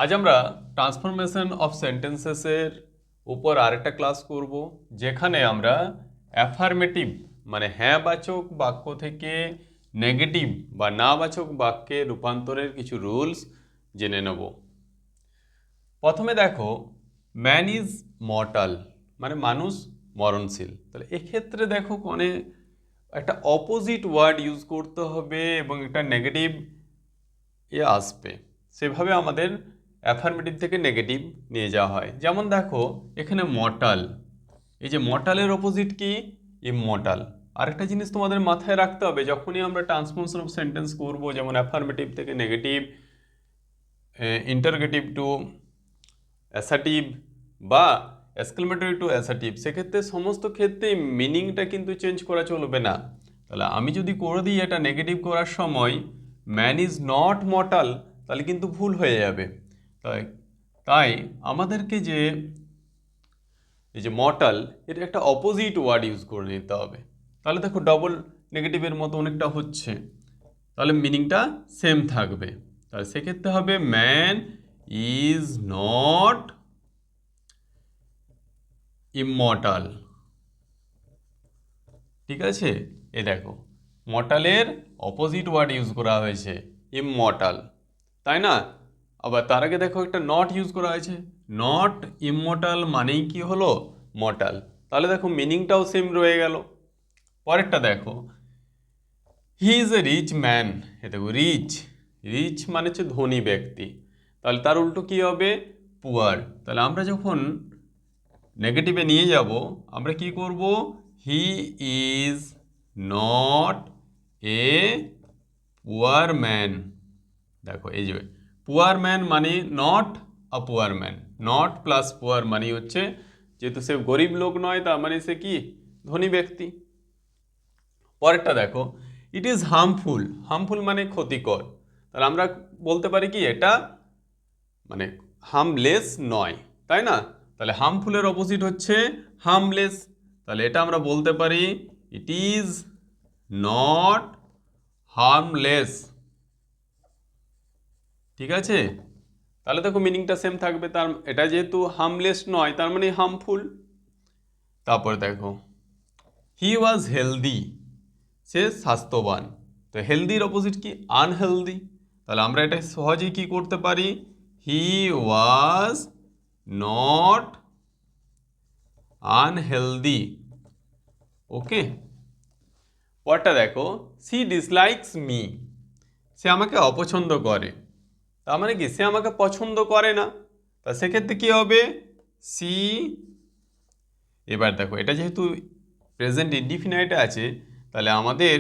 আজ আমরা transformation of সেন্টেন্সেসের উপর আরেকটা ক্লাস করব, যেখানে আমরা অ্যাফার্মেটিভ মানে হ্যাঁবাচক বাক্য থেকে নেগেটিভ বা নাবাচক বাক্যে রূপান্তরের কিছু রুলস জেনে নেব। প্রথমে দেখো, ম্যান ইজ মর্টাল মানে মানুষ মরণশীল। তাহলে এক্ষেত্রে দেখো কোনে একটা অপোজিট ওয়ার্ড ইউজ করতে হবে এবং একটা নেগেটিভ আসবে, সেভাবে আমাদের অ্যাফার্মেটিভ থেকে নেগেটিভ নিয়ে যাওয়া হয়। যেমন দেখো এখানে মর্টাল, এই যে মর্টালের অপোজিট কি? ইমমর্টাল। আরেকটা জিনিস তোমাদের মাথায় রাখতে হবে, যখনই আমরা ট্রান্সফরমেশন অফ সেন্টেন্স করব, যেমন অ্যাফার্মেটিভ থেকে নেগেটিভ, ইন্টারগেটিভ টু অ্যাসার্টিভ বা এক্সক্লেমেটরি টু অ্যাসার্টিভ, সেক্ষেত্রে সমস্ত ক্ষেত্রে মিনিংটা কিন্তু চেঞ্জ করা চলবে না। তাহলে আমি যদি করে দিই এটা নেগেটিভ করার সময় ম্যান ইজ নট মর্টাল, তাহলে কিন্তু ভুল হয়ে যাবে। তাই তাই আমাদেরকে যে এই যে মর্টাল, এটা একটা অপোজিট ওয়ার্ড ইউজ করে নিতে হবে। তাহলে দেখো ডবল নেগেটিভের মতো অনেকটা হচ্ছে, তাহলে মিনিংটা সেম থাকবে। তাহলে সেক্ষেত্রে হবে ম্যান ইজ নট ইমমর্টাল। ঠিক আছে, এ দেখো মর্টালের অপোজিট ওয়ার্ড ইউজ করা হয়েছে ইমমর্টাল, তাই না? আবার তার আগে দেখো একটা নট ইউজ করা হয়েছে, নট ইমমর্টাল মানেই কি হলো? মর্টাল। তাহলে দেখো মিনিংটাও সেম রয়ে গেল। পরেরটা দেখো, he is a rich man. এ দেখো রিচ, রিচ মানে হচ্ছে ধনী ব্যক্তি, তাহলে তার উল্টো কি হবে? পুয়ার। তাহলে আমরা যখন নেগেটিভে নিয়ে যাব, আমরা কি করব? He is not a poor man. দেখো এই যে পুয়ার ম্যান মানে not a poor man, not plus poor মানে হচ্ছে, যেহেতু সে গরিব লোক নয়, তার মানে সে কি? ধনী ব্যক্তি। পরেরটা দেখো, ইট ইজ হার্মফুল। হার্মফুল মানে ক্ষতিকর। তাহলে আমরা বলতে পারি কি এটা মানে হার্মলেস নয়, তাই না? তাহলে হার্মফুলের অপোজিট হচ্ছে হার্মলেস। তাহলে এটা আমরা বলতে পারি ইট ইজ নট হার্মলেস। ঠিক আছে, তাহলে দেখো মিনিংটা সেম থাকবে। তার এটা যেহেতু হার্মলেস নয়, তার মানে হার্মফুল। তারপরে দেখো, হি ওয়াজ হেলদি, সে স্বাস্থ্যবান। তো হেলদির অপোজিট কি? আনহেলদি। তাহলে আমরা এটা সহজেই কি করতে পারি? হি ওয়াজ নট আনহেলদি। ওকে, পরটা দেখো, সি ডিসলাইকস মি, সে আমাকে অপছন্দ করে। তার মানে কি? সে আমাকে পছন্দ করে না। তা সেক্ষেত্রে কি হবে? সি, এবার দেখো এটা যেহেতু প্রেজেন্ট ইনডিফিনাইটে আছে, তাহলে আমাদের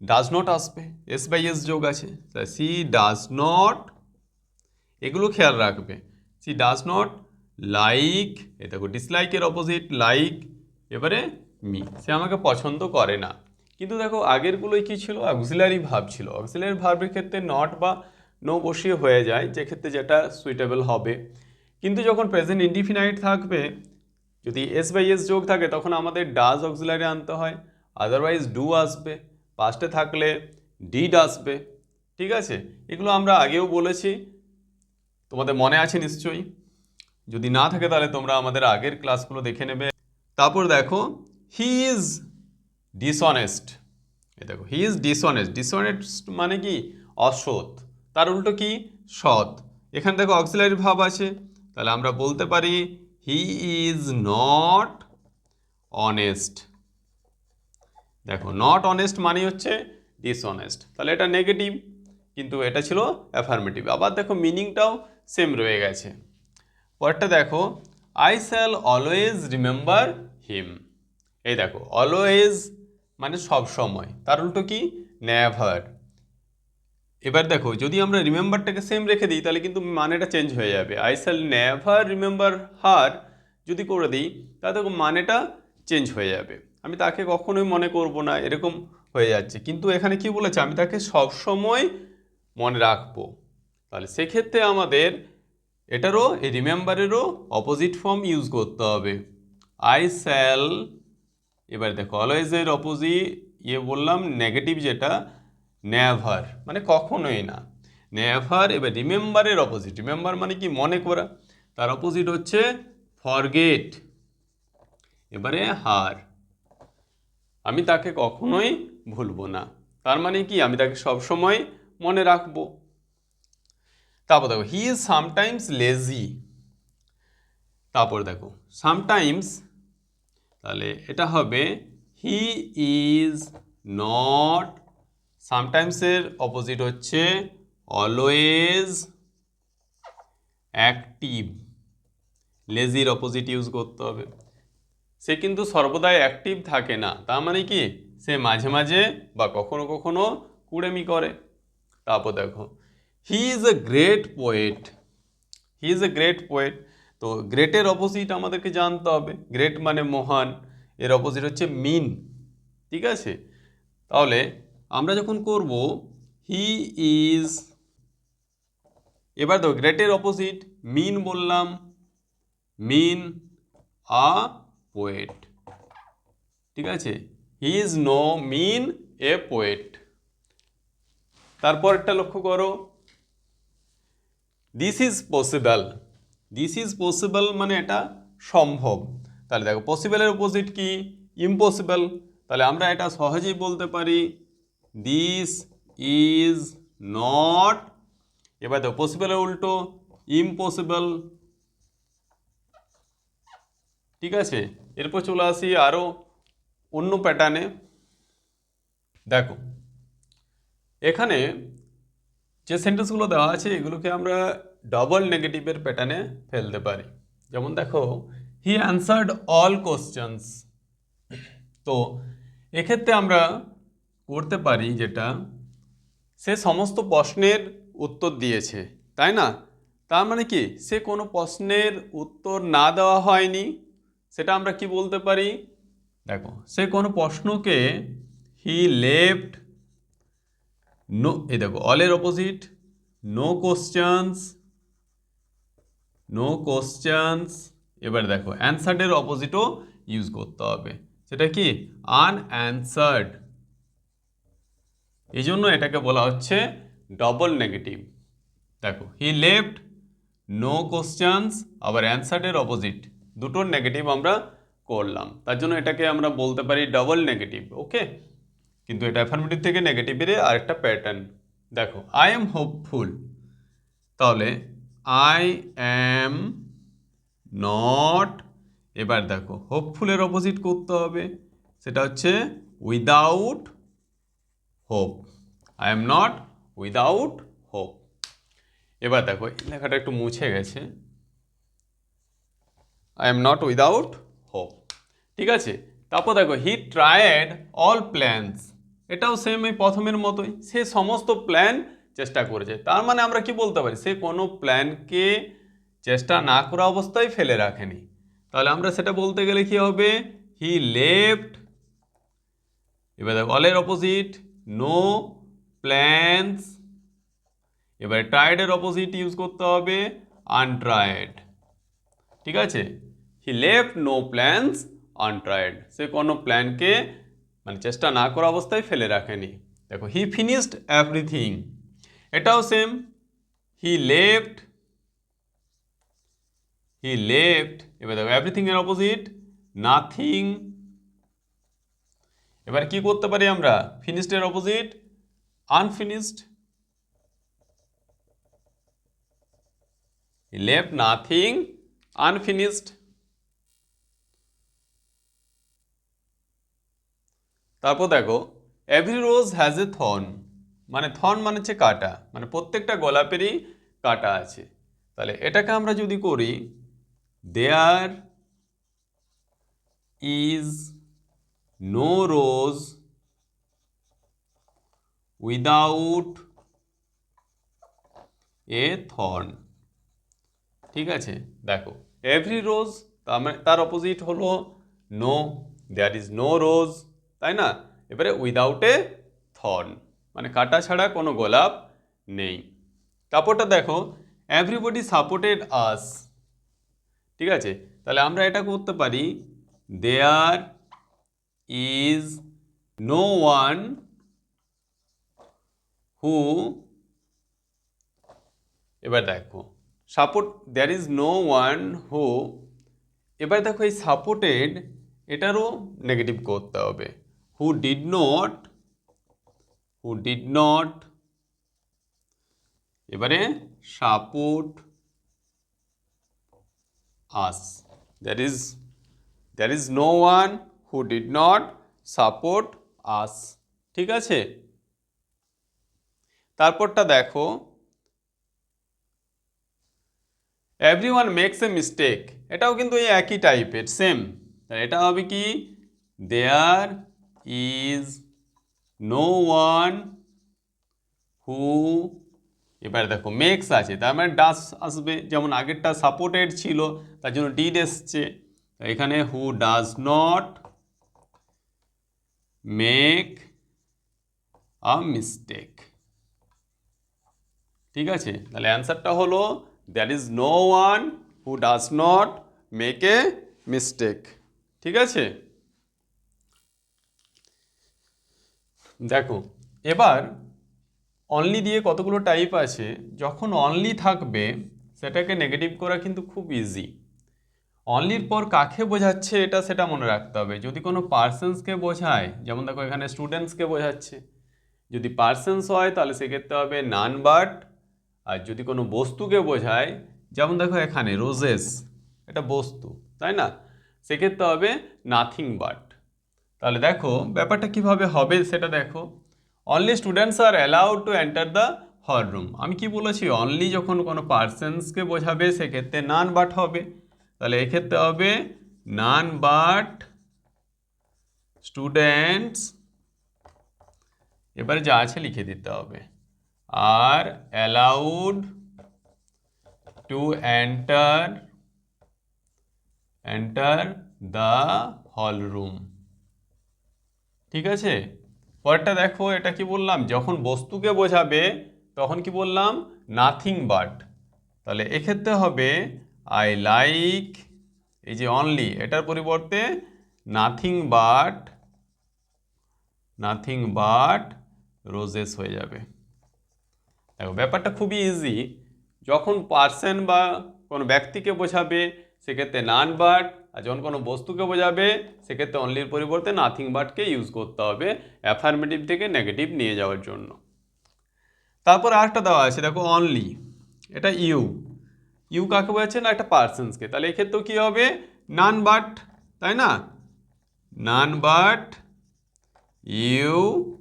ডাজ নট আসবে, এস বাই এস যোগ আছে। তাহলে সি ডাজ নট, এগুলো খেয়াল রাখবে। সি ডাজ নট লাইক, এ দেখো ডিসলাইকের অপোজিট লাইক, এবারে মি, সে আমাকে পছন্দ করে না। কিন্তু দেখো আগেরগুলোই কি ছিল? অক্সিলারি ভার্ব ছিল। অক্সিলারি ভার্বের ক্ষেত্রে নট বা নো বসিয়ে হয়ে যায়, যে ক্ষেত্রে যেটা সুইটেবল হবে। কিন্তু যখন প্রেজেন্ট ইনডিফিনাইট থাকবে, যদি এস বাই এস যোগ থাকে, তখন আমাদের ডাজ অক্সিলারি আনতে হয়, আদারওয়াইজ ডু আসবে। পাস্টে থাকলে ডিড আসবে। ঠিক আছে, এগুলো আমরা আগেও বলেছি, তোমাদের মনে আছে নিশ্চয়ই। যদি না থাকে তাহলে তোমরা আমাদের আগের ক্লাসগুলো দেখে নেবে। তারপর দেখো, হি ইজ ডিসঅনেস্ট। এ দেখো হি ইজ ডিসঅনেস্ট, ডিসঅনেস্ট মানে কি? অসৎ। তার উল্টো কি? সৎ। এখানে দেখো অক্সিলারি ভাব আছে, তাহলে আমরা বলতে পারি হি ইজ নট অনেস্ট। দেখো নট অনেস্ট মানে হচ্ছে ডিসঅনেস্ট, তাহলে এটা নেগেটিভ, কিন্তু এটা ছিল অ্যাফার্মেটিভ। আবার দেখো মিনিংটাও সেম রয়ে গেছে। পরেরটা দেখো, I shall always remember him. এই দেখো অলওয়েজ মানে সব সময়, তার উল্টো কি? নেভার। এবার দেখো যদি আমরা রিমেম্বারটাকে সেম রেখে দিই, তাহলে কিন্তু মানেটা চেঞ্জ হয়ে যাবে। আই শ্যাল নেভার রিমেম্বার হার যদি করে দিই, তাহলে দেখো মানেটা চেঞ্জ হয়ে যাবে। আমি তাকে কখনোই মনে করব না, এরকম হয়ে যাচ্ছে। কিন্তু এখানে কি বলেছে? আমি তাকে সব সময় মনে রাখবো। তাহলে সেক্ষেত্রে আমাদের এটারও, এই রিমেম্বারেরও অপোজিট ফর্ম ইউজ করতে হবে, আই শ্যাল। এবার দেখো অলওয়েজের অপোজিট বললাম নেগেটিভ যেটা, নেভার মানে কখনোই না। নেভার। এবার রিমেম্বারের অপোজিট, রিমেম্বার মানে কি মনে করা, তার অপোজিট হচ্ছে ফরগেট। এবারে হার, আমি তাকে কখনোই ভুলবো না, তার মানে কি আমি তাকে সবসময় মনে রাখবো। তারপর দেখো হি ইজ সামটাইমস লেজি। তারপর দেখো সামটাইমস, তাহলে এটা হবে হি ইজ নট, সামটাইমসের অপোজিট হচ্ছে অলওয়েজ অ্যাক্টিভ, লেজির অপোজিট ইউজ করতে হবে। সে কিন্তু সর্বদাই অ্যাক্টিভ থাকে না, তার মানে কি সে মাঝে মাঝে বা কখনো কখনো কুড়েমি করে। তারপর দেখো he is a great poet, he is a great poet. তো গ্রেটের অপোজিট আমাদেরকে জানতে হবে, গ্রেট মানে মহান, এর অপোজিট হচ্ছে মিন। ঠিক আছে, তাহলে আমরা যখন করব হি ইজ, এবার দেখো গ্রেটের অপোজিট মিন বললাম, মিন আ পোয়েট। ঠিক আছে, he is no mean a poet. তারপরটা লক্ষ্য করো, this is possible, this is possible মানে এটা সম্ভব। তাহলে দেখো পসিবলের অপোজিট কি, ইম্পসিবল। তাহলে আমরা এটা সহজেই বলতে পারি দিস ইজ নট, এবার দেখো পসিবলের উল্টো ইম্পসিবল। ঠিক আছে, এরপর চলে আসি আরও অন্য প্যাটার্নে। দেখো এখানে যে সেন্টেন্সগুলো দেওয়া আছে এগুলোকে আমরা ডবল নেগেটিভের প্যাটার্নে ফেলতে পারি। যেমন দেখো হি অ্যান্সার্ড অল কোশ্চেন্স, তো এক্ষেত্রে আমরা করতে পারি যেটা, সে সমস্ত প্রশ্নের উত্তর দিয়েছে, তাই না? তার মানে কি সে কোনো প্রশ্নের উত্তর না দেওয়া হয়নি, সেটা আমরা কি বলতে পারি, দেখো সে কোনো প্রশ্নকে হি লেফট নো, এই দেখো অলের opposite no questions, no questions. এবার দেখো অ্যান্সার্ডের অপোজিটও ইউজ করতে হবে, সেটা কি আনঅ্যান্সার্ড। এই জন্য এটাকে বলা হচ্ছে ডবল নেগেটিভ। দেখো হি লেফট নো কোশ্চেন্স, আবার অ্যান্সার্ডের অপোজিট, দুটোর নেগেটিভ আমরা করলাম, তার জন্য এটাকে আমরা বলতে পারি ডবল নেগেটিভ। ওকে, কিন্তু এটা অ্যাফার্মেটিভ থেকে নেগেটিভের আরেকটা প্যাটার্ন। দেখো আই এম হোপফুল, তাহলে আই অ্যাম নট, এবার দেখো হোপফুলের অপোজিট করতে হবে, সেটা হচ্ছে without hope, I am not without hope. এবার দেখো এই লেখাটা একটু মুছে গেছে, I am not without hope. ঠিক আছে, তারপর দেখো হি ট্রায়েড অল প্ল্যানস, এটাও সেম এই প্রথমের মতোই, সে সমস্ত প্ল্যান চেষ্টা করেছে। তার মানে আমরা কি বলতে পারি, সে কোনো প্ল্যানকে চেষ্টা না করা অবস্থায় ফেলে রাখেনি। তাহলে আমরা সেটা বলতে গেলে কি হবে, হি লেফট, এবার দেখো অলের অপোজিট নো প্ল্যানস, এবার ট্রায়েডের অপোজিট ইউজ করতে হবে আনট্রায়েড। ঠিক আছে, হি লেফট নো প্ল্যানস আনট্রায়েড, সে কোনো প্ল্যানকে মানে চেষ্টা না করা অবস্থায় ফেলে রাখেনি। দেখো হি ফিনিশড এভরিথিং, এটাও same, he left, he left, এবার দেখো এভরিথিং এর অপোজিট নাথিং। এবার কি করতে পারি আমরা, ফিনিশড এর opposite unfinished, he left nothing unfinished. তারপর দেখো every rose has a thorn, মানে থর্ন মানে হচ্ছে কাঁটা, মানে প্রত্যেকটা গোলাপেরই কাঁটা আছে। তাহলে এটাকে আমরা যদি করি there is no rose without a thorn. ঠিক আছে, দেখো এভরি রোজ তার অপোজিট হলো no, there is no rose, তাই না? এবারে উইদাউট এ থর্ন মানে কাঁটা ছাড়া কোনো গোলাপ নেই। তারপরটা দেখো এভরিবডি সাপোর্টেড আস। ঠিক আছে, তাহলে আমরা এটা করতে পারি there is no one who এবার দেখো support there is no one who, এবার দেখো এই সাপোর্টেড এটারও নেগেটিভ করতে হবে, হু ডিড নট এবারে support us, there is no one who did not support us. ঠিক আছে, তারপরটা দেখো এভরিওয়ান মেক্স এ মিস্টেক, এটাও কিন্তু এই একই টাইপের সেম। এটা হবে কি there is no one who, এবার দেখো মেক্স আছে তার মানে ডাস আসবে, যেমন আগেরটা সাপোর্টেড ছিল তার জন্য ডিড এসছে, এখানে who does not make a mistake. ঠিক আছে, তাহলে অ্যান্সারটা হলো there is no one who does not make a mistake. ঠিক আছে, দেখো এবার অনলি দিয়ে কতগুলো টাইপ আছে, যখন অনলি থাকবে সেটাকে নেগেটিভ করা কিন্তু খুব ইজি। অনলির পর কাকে বোঝাচ্ছে এটা সেটা মনে রাখতে হবে। যদি কোনো পার্সনসকে বোঝায়, যেমন দেখো এখানে স্টুডেন্টসকে বোঝাচ্ছে, যদি পার্সনস হয় তাহলে সেক্ষেত্রে হবে নান বাট, আর যদি কোনো বস্তুকে বোঝায় যেমন দেখো এখানে রোজেস, এটা বস্তু তাই না, সেক্ষেত্রে হবে নাথিং বাট। তাহলে দেখো ব্যাপারটা কিভাবে হবে সেটা দেখো, only students are allowed to enter the hall room. আমি কি বলেছি, অনলি যখন কোনো পার্সনসকে বোঝাবে সেক্ষেত্রে নান বাট হবে, তাহলে এক্ষেত্রে হবে নান বাট স্টুডেন্টস, এবারে যা আছে লিখে দিতে হবে, আর allowed to enter the hall room. ঠিক আছে, পরেরটা দেখো, এটা কি বললাম, যখন বস্তুকে বোঝাবে তখন কি বললাম নাথিং বাট, তাহলে এক্ষেত্রে হবে আই লাইক, এই যে অনলি এটার পরিবর্তে নাথিং বাট রোজেস হয়ে যাবে। দেখো ব্যাপারটা খুবই ইজি, যখন পার্সন বা কোনো ব্যক্তিকে বোঝাবে সেক্ষেত্রে নান বাট, আর যখন কোনো বস্তুকে বোঝাবে সেক্ষেত্রে অনলির পরিবর্তে নাথিং বাটকে ইউজ করতে হবে অ্যাফার্মেটিভ থেকে নেগেটিভ নিয়ে যাওয়ার জন্য। তারপর আরেকটা দেওয়া আছে দেখো অনলি, এটা ইউ কাকে বোঝাচ্ছে না, একটা পার্সনসকে, তাহলে এক্ষেত্রেও কী হবে নান বাট, তাই না, নান বাট ইউ,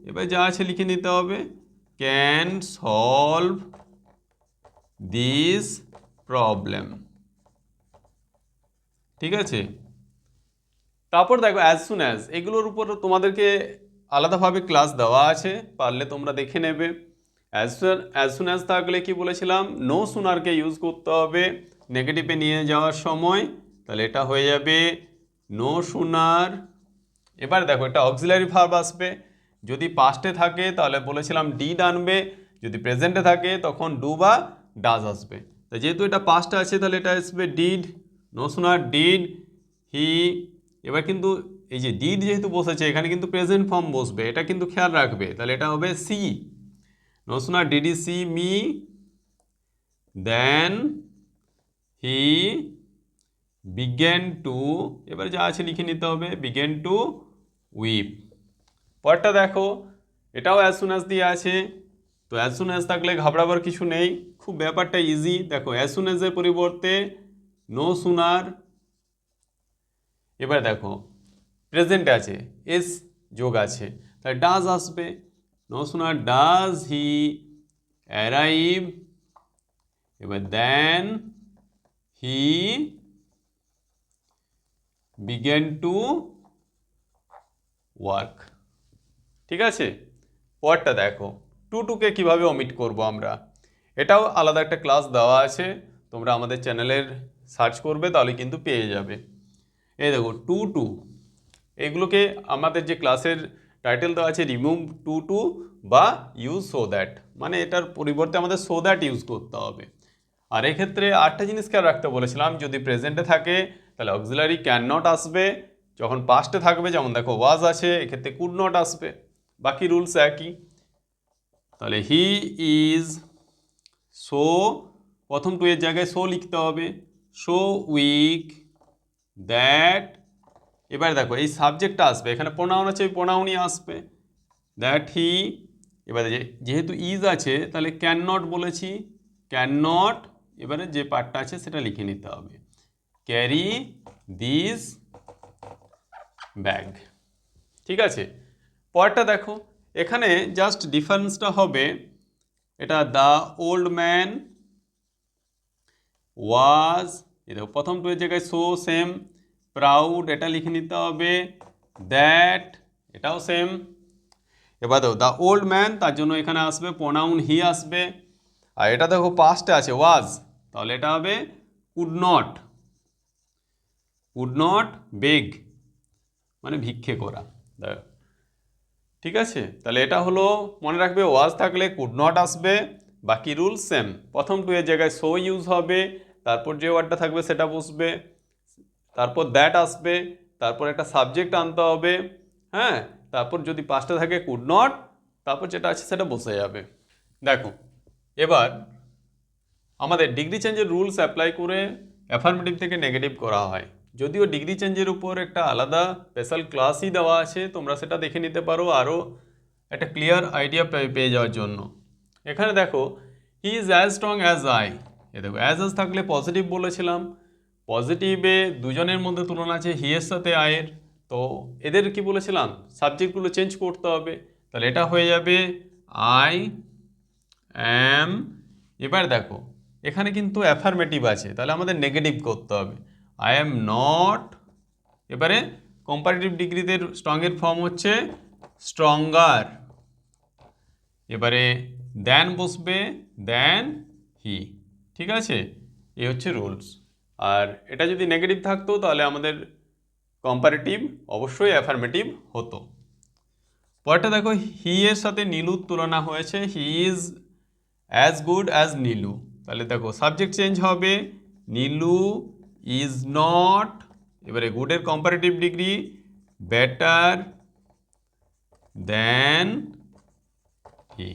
এবার যা আছে লিখে নিতে হবে, ক্যান সলভ দিস প্রবলেম। ঠিক আছে, তারপর দেখো অ্যাজ সুন অ্যাজ, এগুলোর উপর তোমাদেরকে আলাদাভাবে ক্লাস দেওয়া আছে, পারলে তোমরা দেখে নেবে। অ্যাজ সুন অ্যাজ থাকলে কি বলেছিলাম, নো সুনারকে ইউজ করতে হবে নেগেটিভে নিয়ে যাওয়ার সময়, তাহলে এটা হয়ে যাবে নো সুনার। এবার দেখো এটা অক্সিলারি ভার্ব আসবে, যদি পাস্টে থাকে তাহলে বলেছিলাম ডিড আনবে, যদি প্রেজেন্টে থাকে তখন ডু বা ডাজ আসবে। তো যেহেতু এটা পাস্টে আছে তাহলে এটা আসবে did, no sooner did he. এবার কিন্তু এই যে ডিড যেহেতু বসেছে এখানে কিন্তু প্রেজেন্ট ফর্ম বসবে, এটা কিন্তু খেয়াল রাখবে, তাহলে এটা হবে see, no sooner did he see me then he began to, এবার যা আছে লিখে নিতে হবে, বিগেন টু উইপ। পরটা দেখো এটাও অ্যাজ সুন অ্যাজ দিয়ে আছে, তো অ্যাজ সুন অ্যাজ থাকলে ঘাবড়াবার কিছু নেই, খুব ব্যাপারটা ইজি। দেখো অ্যাজ সুন অ্যাজের পরিবর্তে নো সুনার, এবার দেখো প্রেজেন্ট আছে এস যোগ আছে তাহলে ডাজ আসবে, no sooner does he arrive, এবার then he began to work. ঠিক আছে, পরটা দেখো টুকে কিভাবে অমিট করব আমরা, এটাও আলাদা একটা ক্লাস দেওয়া আছে, তোমরা আমাদের চ্যানেলের সার্চ করবে তাহলে কিন্তু পেয়ে যাবে। এই দেখো টু এগুলোকে আমাদের যে ক্লাসের টাইটেল দেওয়া আছে রিমুভ টু বা ইউজ সো দ্যাট, মানে এটার পরিবর্তে আমাদের সো দ্যাট ইউজ করতে হবে। আর এক্ষেত্রে আরেকটা জিনিস খেয়াল রাখতে বলেছিলাম, যদি প্রেজেন্টে থাকে তাহলে অক্সিলারি ক্যান নট আসবে, যখন পাস্টে থাকবে যেমন দেখো ওয়াজ আছে এক্ষেত্রে কুড নট আসবে, বাকি রুলস একই। তাহলে হি ইজ সো প্রথম টু এর জায়গায় সো লিখতে হবে, সো উইক দ্যাট, এবার দেখো এই সাবজেক্টটা আসবে, এখানে প্রোনাউন আছে ওই প্রোনাউনই আসবে, দ্যাট হি, এবারে যেহেতু ইজ আছে তাহলে ক্যান নট বলেছি, ক্যান নট, এবারে যে পার্টটা আছে সেটা লিখে নিতে হবে, ক্যারি দিস ব্যাগ। ঠিক আছে, পরেরটা দেখো, এখানে জাস্ট ডিফারেন্সটা হবে, এটা দ্য ওল্ড ম্যান ওয়াজ, এই দেখো প্রথম টু এর জায়গায় সো সেম, প্রাউড এটা লিখে নিতে হবে, দ্যাট এটাও সেম। এবার দেখো দ্য ওল্ড ম্যান, তার জন্য এখানে আসবে প্রোনাউন হি আসবে, আর এটা দেখো পাস্টে আছে ওয়াজ, তাহলে এটা হবে কুড নট, কুড নট বেগ, মানে ভিক্ষে করা। দেখো ঠিক আছে, তাহলে এটা হলো মনে রাখবে, ওয়াজ থাকলে কুড নট আসবে, বাকি রুল সেম, প্রথম টু এর জায়গায় সো ইউজ হবে, তারপর যে ওয়ার্ডটা থাকবে সেটা বসবে, তারপর দ্যাট আসবে, তারপর একটা সাবজেক্ট আনতে হবে, হ্যাঁ, তারপর যদি পাঁচটা থাকে কুড নট, তারপর যেটা আছে সেটা বসে যাবে। দেখো এবার আমাদের ডিগ্রি চেঞ্জের রুলস অ্যাপ্লাই করে অ্যাফার্মেটিভ থেকে নেগেটিভ করা হয়, যদিও ডিগ্রি চেঞ্জের উপর একটা আলাদা স্পেশাল ক্লাসই দেওয়া আছে, তোমরা সেটা দেখে নিতে পারো আরও একটা ক্লিয়ার আইডিয়া পেয়ে যাওয়ার জন্য। এখানে দেখো he is as strong as I, এ দেখো অ্যাজ থাকলে পজিটিভ বলেছিলাম, পজিটিভে দুজনের মধ্যে তুলনা আছে হি এর সাথে আয়ের, তো এদের কি বলেছিলাম সাবজেক্টগুলো চেঞ্জ করতে হবে, তাহলে এটা হয়ে যাবে আই অ্যাম। এবার দেখো এখানে কিন্তু অ্যাফার্মেটিভ আছে, তাহলে আমাদের নেগেটিভ করতে হবে, আই অ্যাম নট, এবারে কম্পারেটিভ ডিগ্রিতে স্ট্রংয়ের ফর্ম হচ্ছে স্ট্রঙ্গার, এবারে দ্যান বসবে দ্যান হি। ঠিক আছে, এই হচ্ছে রুলস, আর এটা যদি নেগেটিভ থাকতো তাহলে আমাদের কম্পারেটিভ অবশ্যই অ্যাফার্মেটিভ হতো। পরেরটা দেখো হি এর সাথে নীলুর তুলনা হয়েছে, হি is as good as Nilu, তাহলে দেখো সাবজেক্ট চেঞ্জ হবে, নীলু ইজ নট, এবারে গুডের কম্পারেটিভ ডিগ্রি বেটার দেন হি।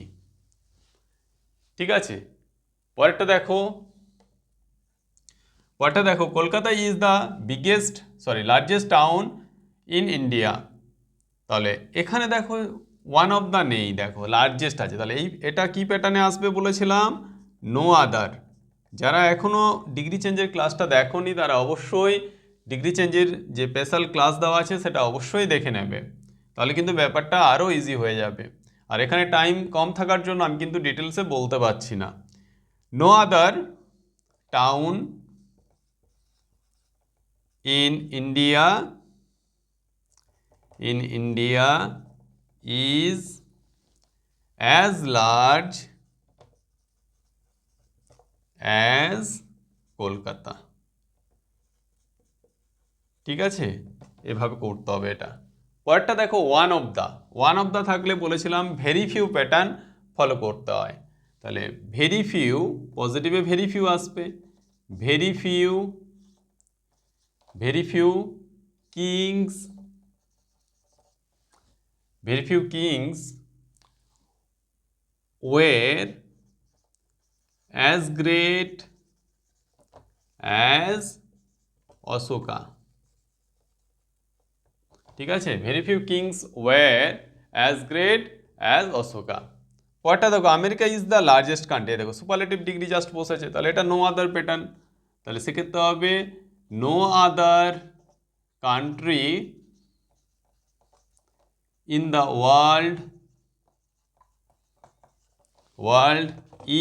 ঠিক আছে, পরেরটা দেখো, Kolkata is the largest town in India, তাহলে এখানে দেখো ওয়ান অফ দ্য নেই, দেখো লার্জেস্ট আছে, তাহলে এটা কি প্যাটার্নে আসবে বলেছিলাম, নো আদার। যারা এখনও ডিগ্রি চেঞ্জের ক্লাসটা দেখোনি তারা অবশ্যই ডিগ্রি চেঞ্জের যে স্পেশাল ক্লাস দেওয়া আছে সেটা অবশ্যই দেখে নেবে, তাহলে কিন্তু ব্যাপারটা আরও ইজি হয়ে যাবে। আর এখানে টাইম কম থাকার জন্য আমি কিন্তু ডিটেলসে বলতে পারছি না। No other town in India is as large as Kolkata. ঠিক আছে, এভাবে করতে হবে এটা। পরেরটা দেখো ওয়ান অফ দ্য থাকলে বলেছিলাম ভেরি ফিউ প্যাটার্ন ফলো করতে হয়, তাহলে ভেরি ফিউ, পজিটিভে ভেরি ফিউ আসবে, very few kings, were as great as Ashoka. ঠিক আছে, very few kings were as great as Ashoka. পরটা দেখো America is the largest country, দেখো সুপারলেটিভ ডিগ্রি জাস্ট বসেছে, তাহলে এটা নো আদার প্যাটার্ন, তাহলে সেক্ষেত্রে হবে no other country in the world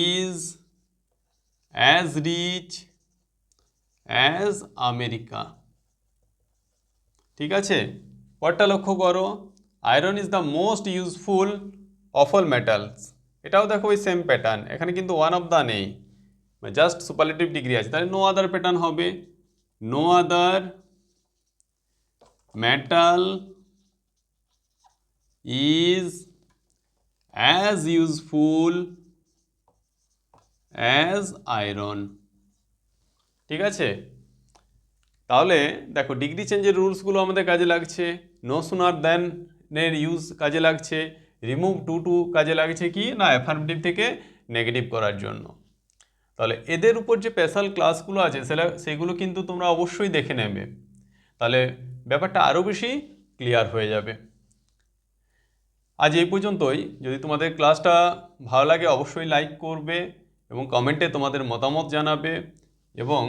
is as rich as America. ঠিক আছে, পরটা লক্ষ্য করো, iron is the most useful of all metals, এটাও দেখো ওই সেম প্যাটার্ন, এখানে কিন্তু ওয়ান অফ দ্য নেই, জাস্ট সুপারলেটিভ ডিগ্রি আছে, তাহলে নো আদার প্যাটার্ন হবে, no other metal is as useful as iron. ঠিক আছে, তাহলে দেখো ডিগ্রি চেঞ্জের রুলসগুলো আমাদের কাজে লাগছে, নো সুনার দ্যান এর ইউজ কাজে লাগছে, রিমুভ টু কাজে লাগছে কি না অ্যাফার্মেটিভ থেকে নেগেটিভ করার জন্য। তাহলে এদের উপর যে স্পেশাল ক্লাসগুলো আছে সেগুলো কিন্তু তোমরা অবশ্যই দেখে নেবে, তাহলে ব্যাপারটা আরও বেশি ক্লিয়ার হয়ে যাবে। আজ এই পর্যন্তই। যদি তোমাদের ক্লাসটা ভালো লাগে অবশ্যই লাইক করবে এবং কমেন্টে তোমাদের মতামত জানাবে, এবং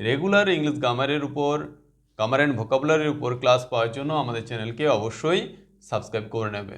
রেগুলার ইংলিশ গ্রামারের উপর, গ্রামার অ্যান্ড ভোকাবুলারির উপর ক্লাস পাওয়ার জন্য আমাদের চ্যানেলকে অবশ্যই সাবস্ক্রাইব করে নেবে।